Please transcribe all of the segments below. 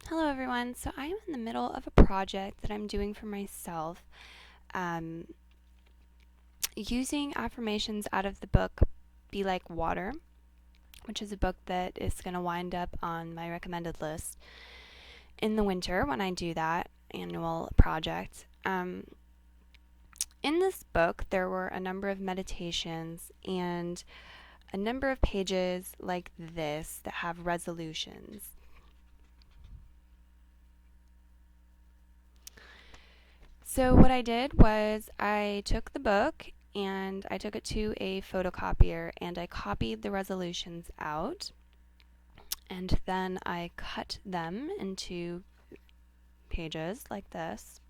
Hello everyone. So I am in the middle of a project that I'm doing for myself, um, using affirmations out of the book Be Like Water, which is a book that is going to wind up on my recommended list in the winter when I do that annual project. In this book, there were a number of meditations and a number of pages like this that have resolutions. So what I did was I took the book and I took it to a photocopier and I copied the resolutions out, and then I cut them into pages like this,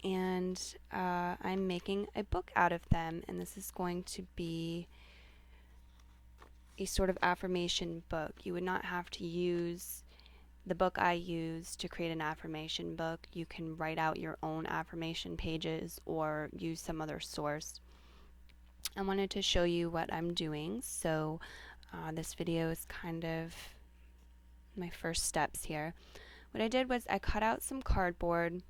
and I'm making a book out of them, and this is going to be a sort of affirmation book. You would not have to use the book I use to create an affirmation book. You can write out your own affirmation pages or use some other source. I wanted to show you what I'm doing, so this video is kind of my first steps here. What I did was I cut out some cardboard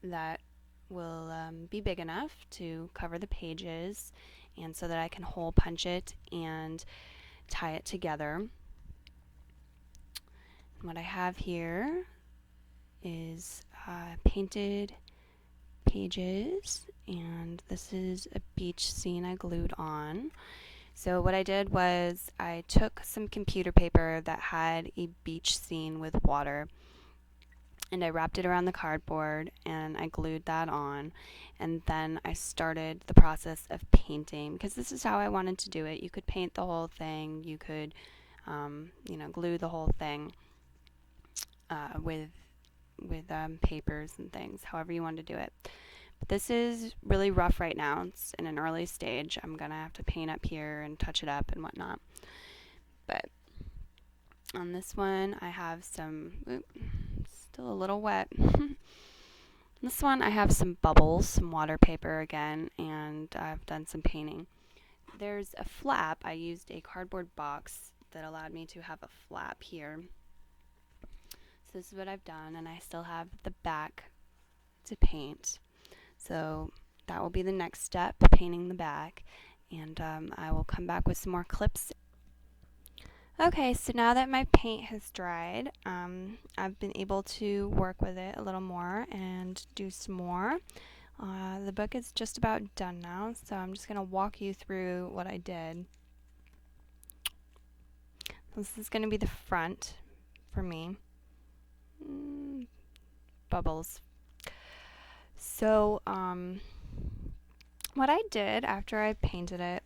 that will be big enough to cover the pages, and so that I can hole punch it and tie it together. And what I have here is painted pages, and this is a beach scene I glued on. So what I did was I took some computer paper that had a beach scene with water, and I wrapped it around the cardboard and I glued that on, and then I started the process of painting, because this is how I wanted to do it. You could paint the whole thing, you could glue the whole thing with papers and things, however you want to do it. But this is really rough right now. It's in an early stage. I'm gonna have to paint up here and touch it up and whatnot. But on this one I have some, still a little wet. This one I have some bubbles, some water paper again, and I've done some painting. There's a flap. I used a cardboard box that allowed me to have a flap here. So this is what I've done, and I still have the back to paint. So that will be the next step, painting the back, and I will come back with some more clips. Okay, so now that my paint has dried, I've been able to work with it a little more and do some more. The book is just about done now, so I'm just going to walk you through what I did. This is going to be the front for me. Bubbles. So, what I did after I painted it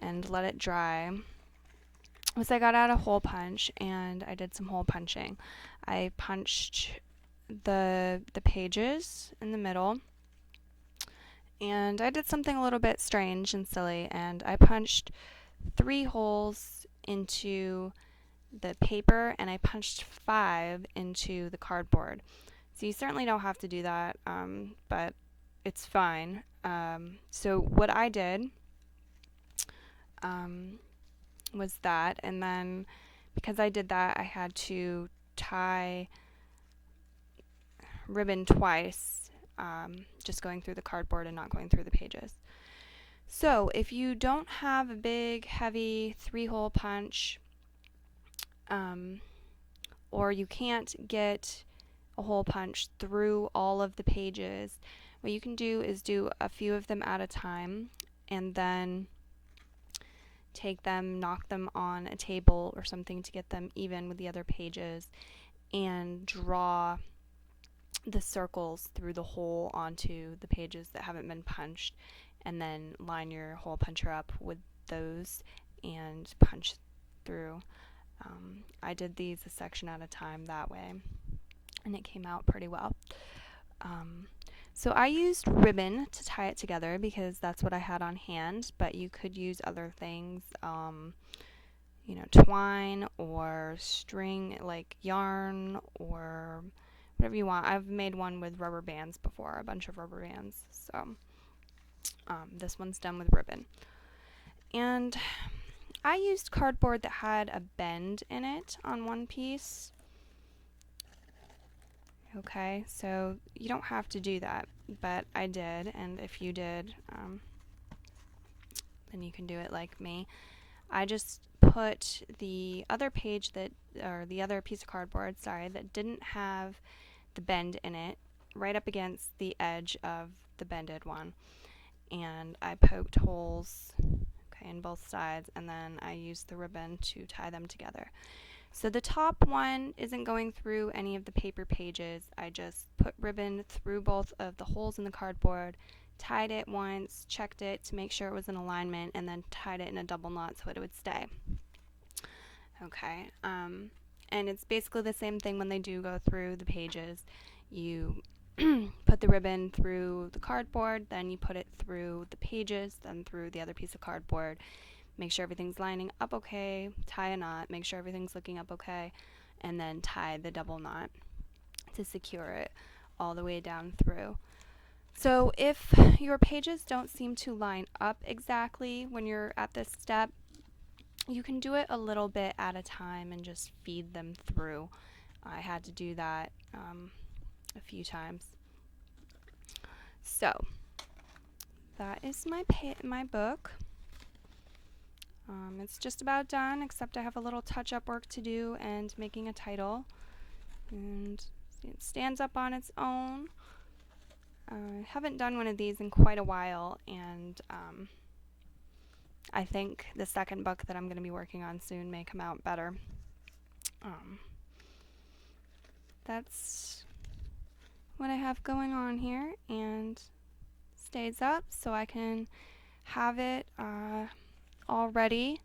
and let it dry was I got out a hole punch and I did some hole punching. I punched the pages in the middle, and I did something a little bit strange and silly, and I punched 3 holes into the paper and I punched 5 into the cardboard. So you certainly don't have to do that, but it's fine. So what I did was that, and then because I did that, I had to tie ribbon twice, just going through the cardboard and not going through the pages. So if you don't have a big, heavy 3-hole punch, or you can't get a hole punch through all of the pages, what you can do is do a few of them at a time, and then take them, knock them on a table or something to get them even with the other pages, and draw the circles through the hole onto the pages that haven't been punched, and then line your hole puncher up with those and punch through. I did these a section at a time that way, and it came out pretty well. So I used ribbon to tie it together because that's what I had on hand, but you could use other things, twine or string, like yarn or whatever you want. I've made one with rubber bands before, a bunch of rubber bands, so this one's done with ribbon. And I used cardboard that had a bend in it on one piece. Okay, so you don't have to do that, but I did, and if you did, then you can do it like me. I just put the other page or the other piece of cardboard, sorry, that didn't have the bend in it right up against the edge of the bended one, and I poked holes, okay, in both sides, and then I used the ribbon to tie them together. So the top one isn't going through any of the paper pages. I just put ribbon through both of the holes in the cardboard, tied it once, checked it to make sure it was in alignment, and then tied it in a double knot so it would stay. Okay, and it's basically the same thing when they do go through the pages. You put the ribbon through the cardboard, then you put it through the pages, then through the other piece of cardboard. Make sure everything's lining up okay, tie a knot, make sure everything's looking up okay, and then tie the double knot to secure it all the way down through. So if your pages don't seem to line up exactly when you're at this step, you can do it a little bit at a time and just feed them through. I had to do that a few times. So that is my book. It's just about done, except I have a little touch-up work to do and making a title. And it stands up on its own. I haven't done one of these in quite a while, and I think the second book that I'm going to be working on soon may come out better. That's what I have going on here, and stays up so I can have it all ready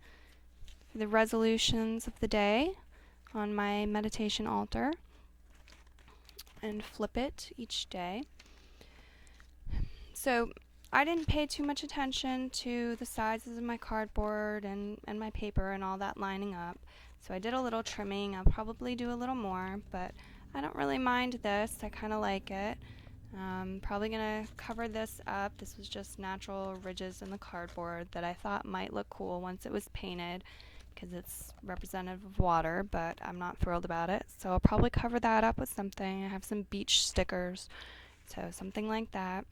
for the resolutions of the day on my meditation altar and flip it each day. So I didn't pay too much attention to the sizes of my cardboard and my paper and all that lining up. So I did a little trimming. I'll probably do a little more, but I don't really mind this. I kind of like it. Probably going to cover this up. This was just natural ridges in the cardboard that I thought might look cool once it was painted because it's representative of water, but I'm not thrilled about it. So I'll probably cover that up with something. I have some beach stickers, so something like that.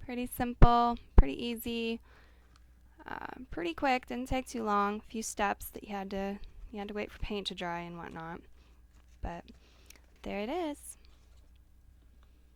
Pretty simple, pretty easy, pretty quick. Didn't take too long. A few steps that you had to wait for paint to dry and whatnot. But there it is.